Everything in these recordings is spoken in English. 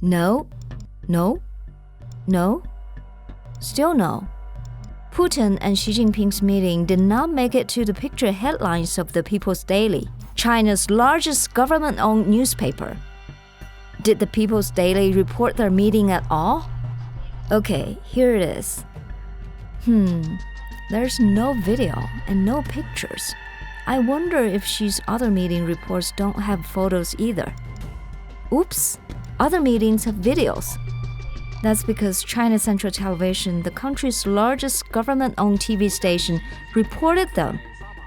No, no, no, still no. Putin and Xi Jinping's meeting did not make it to the picture headlines of the People's Daily, China's largest government-owned newspaper. Did the People's Daily report their meeting at all? Okay, here it is. There's no video and no pictures. I wonder if Xi's other meeting reports don't have photos either. Oops, other meetings have videos. That's because China Central Television, the country's largest government-owned TV station, reported them.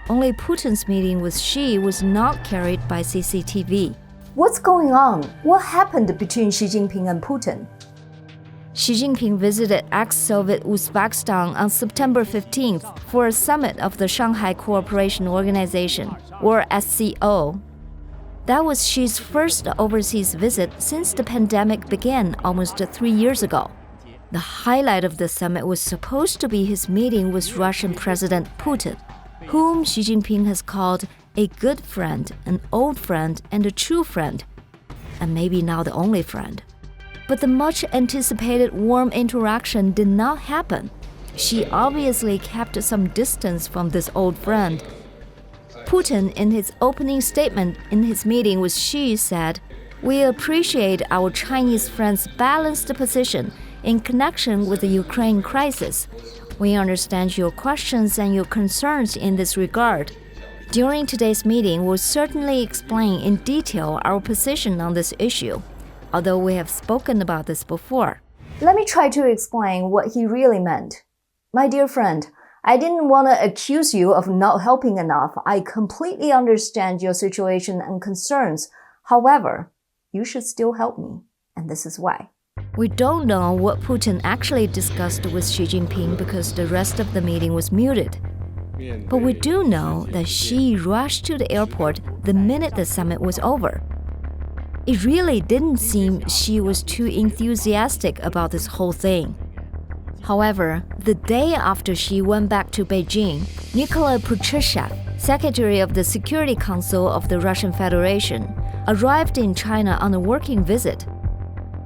Only Putin's meeting with Xi was not carried by CCTV. What's going on? What happened between Xi Jinping and Putin? Xi Jinping visited ex-Soviet Uzbekistan on September 15th for a summit of the Shanghai Cooperation Organization, or SCO. That was Xi's first overseas visit since the pandemic began almost 3 years ago. The highlight of the summit was supposed to be his meeting with Russian President Putin, whom Xi Jinping has called a good friend, an old friend, and a true friend, and maybe now the only friend. But the much-anticipated warm interaction did not happen. Xi obviously kept some distance from this old friend. Putin, in his opening statement in his meeting with Xi, said, "We appreciate our Chinese friends' balanced position in connection with the Ukraine crisis. We understand your questions and your concerns in this regard. During today's meeting, we'll certainly explain in detail our position on this issue, although we have spoken about this before." Let me try to explain what he really meant. My dear friend, I didn't want to accuse you of not helping enough. I completely understand your situation and concerns. However, you should still help me, and this is why. We don't know what Putin actually discussed with Xi Jinping because the rest of the meeting was muted. But we do know that Xi rushed to the airport the minute the summit was over. It really didn't seem Xi was too enthusiastic about this whole thing. However, the day after Xi went back to Beijing, Nikolai Patrushev, Secretary of the Security Council of the Russian Federation, arrived in China on a working visit.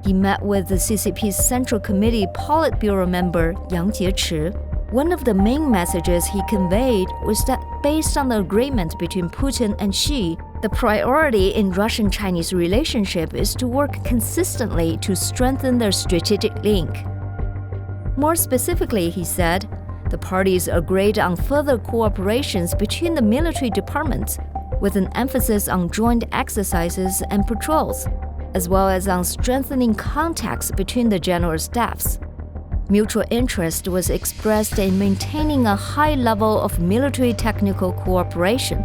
He met with the CCP's Central Committee Politburo member Yang Jiechi. One of the main messages he conveyed was that based on the agreement between Putin and Xi, the priority in Russian-Chinese relationship is to work consistently to strengthen their strategic link. More specifically, he said, the parties agreed on further cooperations between the military departments, with an emphasis on joint exercises and patrols, as well as on strengthening contacts between the general staffs. Mutual interest was expressed in maintaining a high level of military technical cooperation.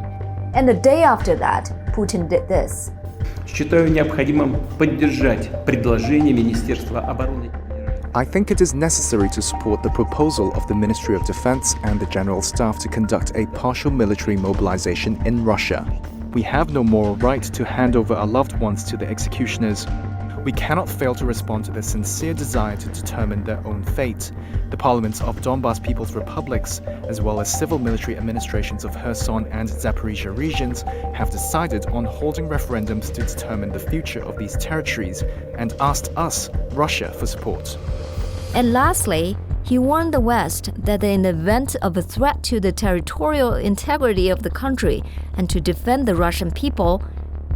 And the day after that, Putin did this. Считаю необходимым поддержать предложение Министерства обороны. I think it is necessary to support the proposal of the Ministry of Defense and the General Staff to conduct a partial military mobilization in Russia. We have no moral right to hand over our loved ones to the executioners. We cannot fail to respond to their sincere desire to determine their own fate. The parliaments of Donbas People's Republics, as well as civil military administrations of Kherson and Zaporizhia regions, have decided on holding referendums to determine the future of these territories and asked us, Russia, for support. And lastly, he warned the West that in the event of a threat to the territorial integrity of the country and to defend the Russian people,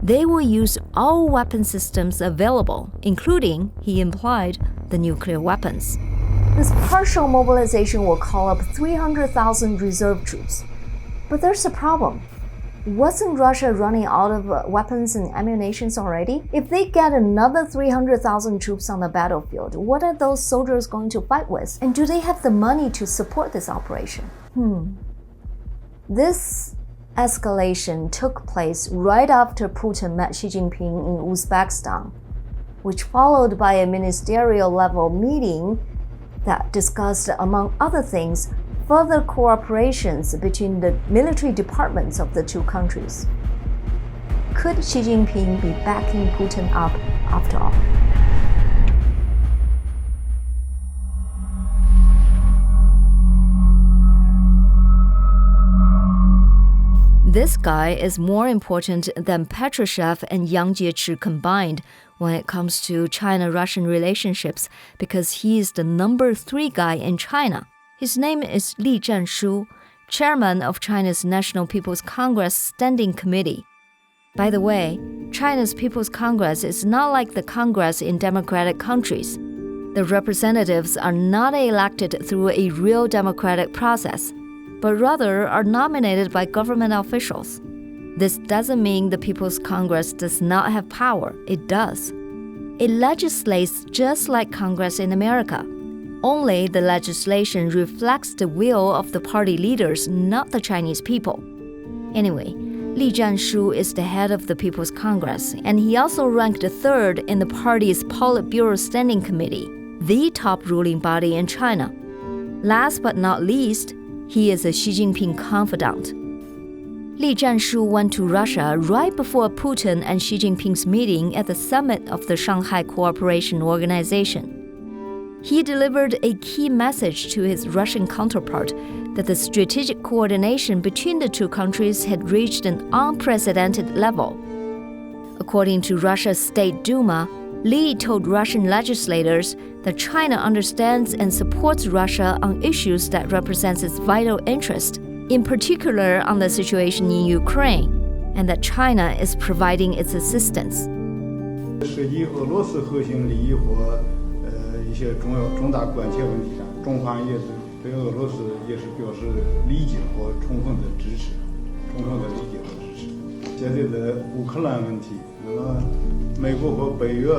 they will use all weapon systems available, including, he implied, the nuclear weapons. This partial mobilization will call up 300,000 reserve troops. But there's a problem. Wasn't Russia running out of weapons and ammunition already? If they get another 300,000 troops on the battlefield, what are those soldiers going to fight with? And do they have the money to support this operation? This escalation took place right after Putin met Xi Jinping in Uzbekistan, which followed by a ministerial level meeting that discussed, among other things, further cooperations between the military departments of the two countries. Could Xi Jinping be backing Putin up after all? This guy is more important than Patrushev and Yang Jiechi combined, when it comes to China-Russian relationships because he is the number 3 guy in China. His name is Li Zhanshu, chairman of China's National People's Congress Standing Committee. By the way, China's People's Congress is not like the Congress in democratic countries. The representatives are not elected through a real democratic process, but rather are nominated by government officials. This doesn't mean the People's Congress does not have power. It does. It legislates just like Congress in America. Only the legislation reflects the will of the party leaders, not the Chinese people. Anyway, Li Zhanshu is the head of the People's Congress, and he also ranked 3rd in the party's Politburo Standing Committee, the top ruling body in China. Last but not least, he is a Xi Jinping confidant. Li Zhanshu went to Russia right before Putin and Xi Jinping's meeting at the summit of the Shanghai Cooperation Organization. He delivered a key message to his Russian counterpart that the strategic coordination between the two countries had reached an unprecedented level. According to Russia's State Duma, Li told Russian legislators that China understands and supports Russia on issues that represent its vital interest, in particular on the situation in Ukraine, and that China is providing its assistance. 涉及俄罗斯核心利益和一些重大关切问题上，中方也是对俄罗斯也是表示理解和充分的支持，现在的乌克兰问题，那么美国和北约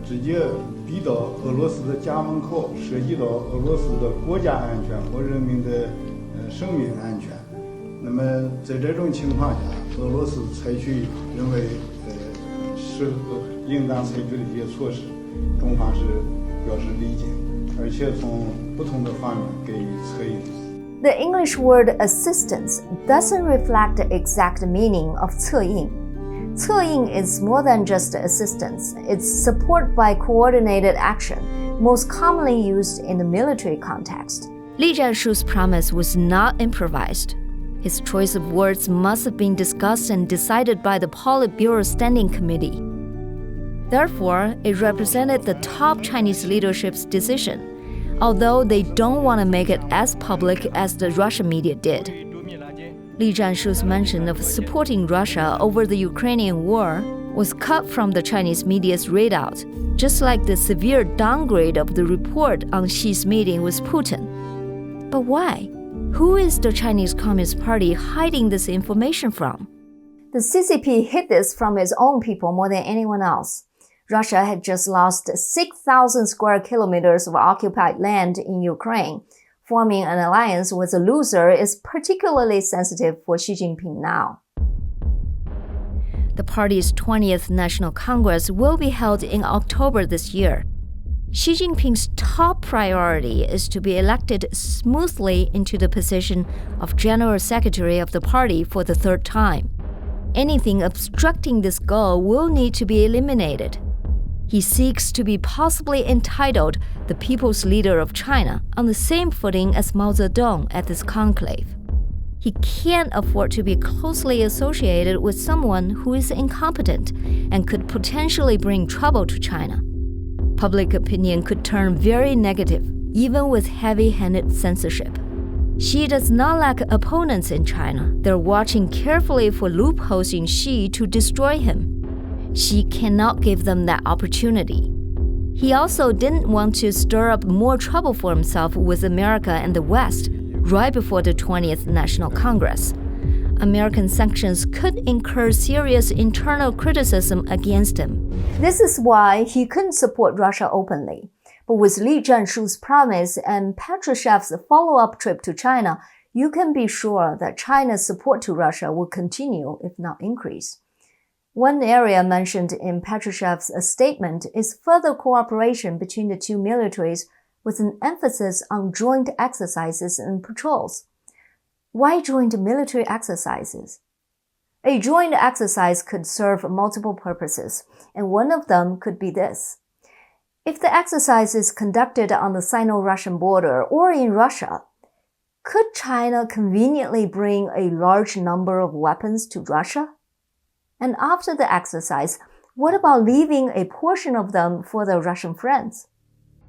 直接逼到俄罗斯的家门口，涉及到俄罗斯的国家安全和人民的生命安全。那么在这种情况下，俄罗斯采取认为适合应当采取的一些措施，中方是表示理解，而且从不同的方面给予策应。The English word assistance doesn't reflect the exact meaning of 策应. 策应 is more than just assistance. It's support by coordinated action, most commonly used in the military context. Li Zhanshu's promise was not improvised. His choice of words must have been discussed and decided by the Politburo Standing Committee. Therefore, it represented the top Chinese leadership's decision, although they don't want to make it as public as the Russian media did. Li Zhanshu's mention of supporting Russia over the Ukrainian war was cut from the Chinese media's readout, just like the severe downgrade of the report on Xi's meeting with Putin. But why? Who is the Chinese Communist Party hiding this information from? The CCP hid this from its own people more than anyone else. Russia had just lost 6,000 square kilometers of occupied land in Ukraine. Forming an alliance with a loser is particularly sensitive for Xi Jinping now. The party's 20th National Congress will be held in October this year. Xi Jinping's top priority is to be elected smoothly into the position of General Secretary of the party for the 3rd time. Anything obstructing this goal will need to be eliminated. He seeks to be possibly entitled the People's Leader of China on the same footing as Mao Zedong at this conclave. He can't afford to be closely associated with someone who is incompetent and could potentially bring trouble to China. Public opinion could turn very negative, even with heavy-handed censorship. Xi does not lack opponents in China. They're watching carefully for loopholes in Xi to destroy him. Xi cannot give them that opportunity. He also didn't want to stir up more trouble for himself with America and the West right before the 20th National Congress. American sanctions could incur serious internal criticism against him. This is why he couldn't support Russia openly. But with Li Zhanshu's promise and Patrushev's follow-up trip to China, you can be sure that China's support to Russia will continue, if not increase. One area mentioned in Patrushev's statement is further cooperation between the two militaries with an emphasis on joint exercises and patrols. Why joint military exercises? A joint exercise could serve multiple purposes, and one of them could be this. If the exercise is conducted on the Sino-Russian border or in Russia, could China conveniently bring a large number of weapons to Russia? And after the exercise, What about leaving a portion of them for their Russian friends?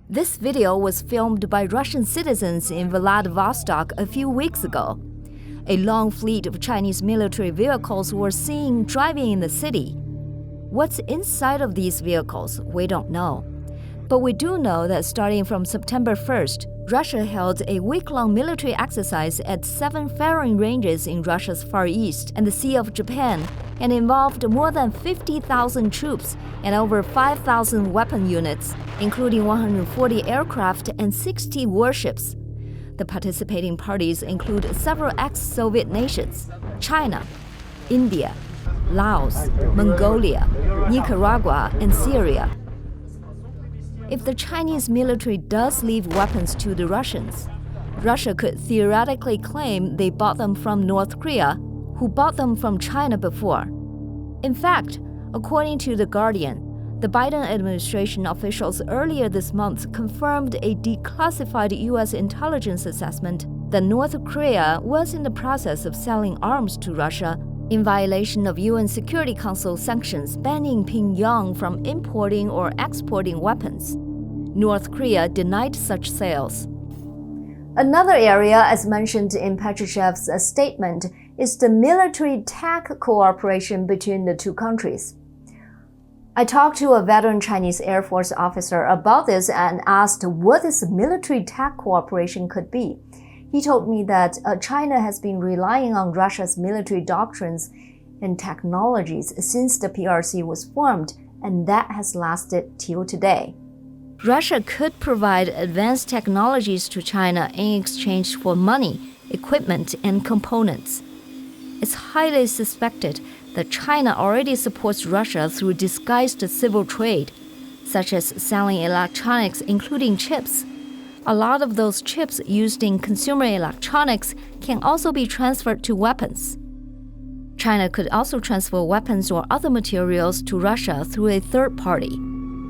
This video was filmed by Russian citizens in Vladivostok a few weeks ago. A long fleet of Chinese military vehicles were seen driving in the city. What's inside of these vehicles, we don't know. But we do know that starting from September 1st, Russia held a week-long military exercise at 7 firing ranges in Russia's Far East and the Sea of Japan, and involved more than 50,000 troops and over 5,000 weapon units, including 140 aircraft and 60 warships. The participating parties include several ex-Soviet nations: China, India, Laos, Mongolia, Nicaragua, and Syria. If the Chinese military does leave weapons to the Russians, Russia could theoretically claim they bought them from North Korea, who bought them from China before. In fact, according to The Guardian, the Biden administration officials earlier this month confirmed a declassified U.S. intelligence assessment that North Korea was in the process of selling arms to Russia in violation of UN Security Council sanctions banning Pyongyang from importing or exporting weapons. North Korea denied such sales. Another area, as mentioned in Petrushev's statement, is the military tech cooperation between the two countries. I talked to a veteran Chinese Air Force officer about this and asked what this military tech cooperation could be. He told me that China has been relying on Russia's military doctrines and technologies since the PRC was formed, and that has lasted till today. Russia could provide advanced technologies to China in exchange for money, equipment, and components. It's highly suspected that China already supports Russia through disguised civil trade, such as selling electronics, including chips. A lot of those chips used in consumer electronics can also be transferred to weapons. China could also transfer weapons or other materials to Russia through a third party.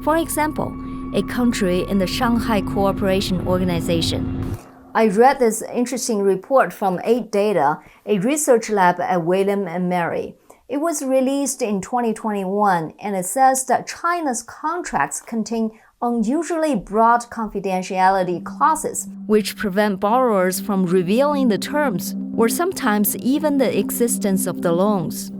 For example, a country in the Shanghai Cooperation Organization. I read this interesting report from 8Data, a research lab at William & Mary. It was released in 2021, and it says that China's contracts contain unusually broad confidentiality clauses, which prevent borrowers from revealing the terms or sometimes even the existence of the loans.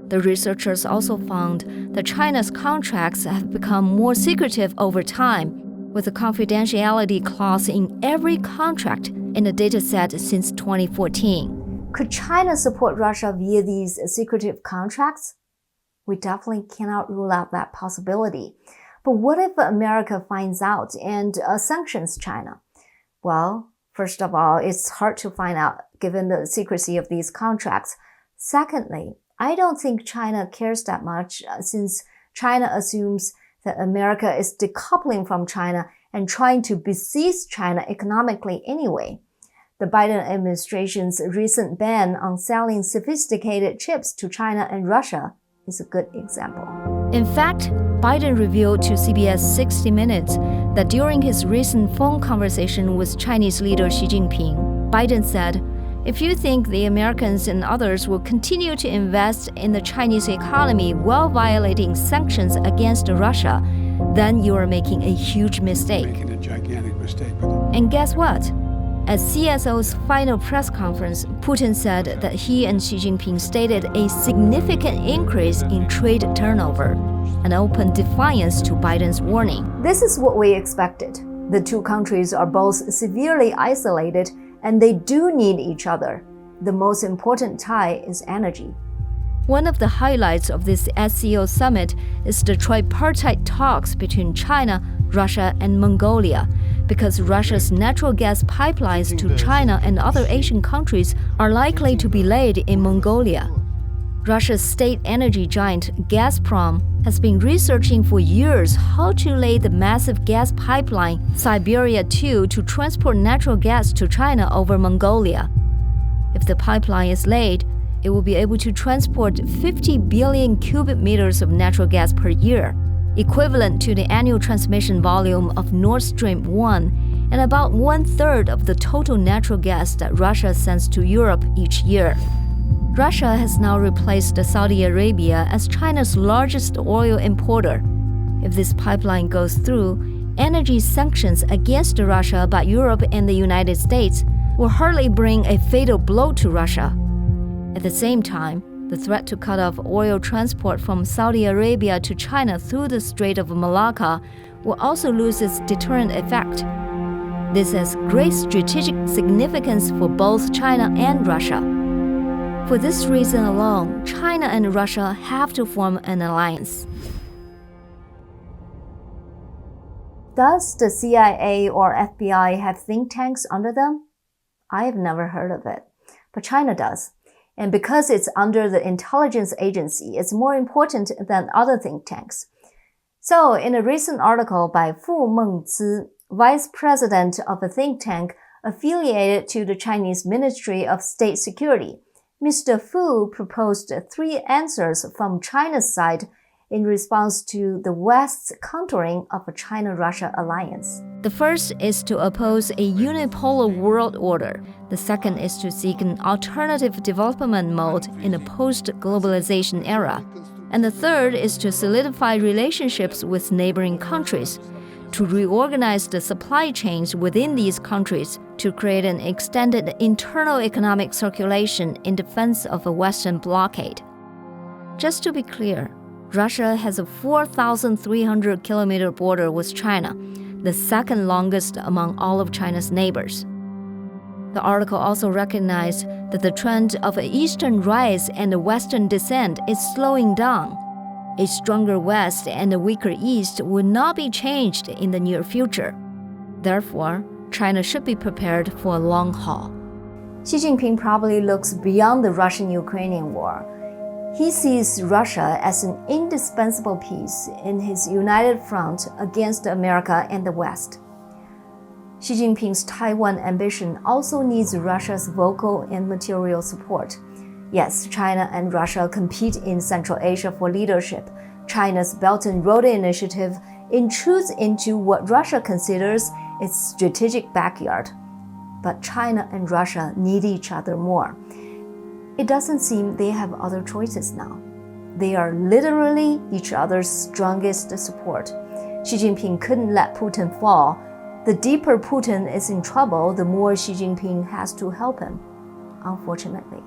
The researchers also found that China's contracts have become more secretive over time, with a confidentiality clause in every contract in the dataset since 2014. Could China support Russia via these secretive contracts? We definitely cannot rule out that possibility. But what if America finds out and sanctions China? Well, first of all, it's hard to find out given the secrecy of these contracts. Secondly, I don't think China cares that much since China assumes that America is decoupling from China and trying to besiege China economically anyway. The Biden administration's recent ban on selling sophisticated chips to China and Russia is a good example. In fact, Biden revealed to CBS 60 Minutes that during his recent phone conversation with Chinese leader Xi Jinping, Biden said, "If you think the Americans and others will continue to invest in the Chinese economy while violating sanctions against Russia, then you are making a huge mistake." Making a gigantic mistake. And guess what? At CSO's final press conference, Putin said that he and Xi Jinping stated a significant increase in trade turnover, an open defiance to Biden's warning. This is what we expected. The two countries are both severely isolated, and they do need each other. The most important tie is energy. One of the highlights of this SCO summit is the tripartite talks between China, Russia, and Mongolia, because Russia's natural gas pipelines to China and other Asian countries are likely to be laid in Mongolia. Russia's state energy giant Gazprom has been researching for years how to lay the massive gas pipeline Siberia 2 to transport natural gas to China over Mongolia. If the pipeline is laid, it will be able to transport 50 billion cubic meters of natural gas per year, equivalent to the annual transmission volume of Nord Stream 1 and about 1/3 of the total natural gas that Russia sends to Europe each year. Russia has now replaced Saudi Arabia as China's largest oil importer. If this pipeline goes through, energy sanctions against Russia by Europe and the United States will hardly bring a fatal blow to Russia. At the same time, the threat to cut off oil transport from Saudi Arabia to China through the Strait of Malacca will also lose its deterrent effect. This has great strategic significance for both China and Russia. For this reason alone, China and Russia have to form an alliance. Does the CIA or FBI have think tanks under them? I have never heard of it, but China does. And because it's under the intelligence agency, it's more important than other think tanks. So, in a recent article by Fu Mengzi, vice president of a think tank affiliated to the Chinese Ministry of State Security, Mr. Fu proposed 3 answers from China's side in response to the West's countering of a China-Russia alliance. The first is to oppose a unipolar world order. The second is to seek an alternative development mode in a post-globalization era. And the third is to solidify relationships with neighboring countries, to reorganize the supply chains within these countries to create an extended internal economic circulation in defense of a Western blockade. Just to be clear, Russia has a 4,300-kilometer border with China, the second longest among all of China's neighbors. The article also recognized that the trend of an Eastern rise and a Western descent is slowing down. A stronger West and a weaker East will not be changed in the near future. Therefore, China should be prepared for a long haul. Xi Jinping probably looks beyond the Russian-Ukrainian war. He sees Russia as an indispensable piece in his united front against America and the West. Xi Jinping's Taiwan ambition also needs Russia's vocal and material support. Yes, China and Russia compete in Central Asia for leadership. China's Belt and Road Initiative intrudes into what Russia considers its strategic backyard. But China and Russia need each other more. It doesn't seem they have other choices now. They are literally each other's strongest support. Xi Jinping couldn't let Putin fall. The deeper Putin is in trouble, the more Xi Jinping has to help him, unfortunately.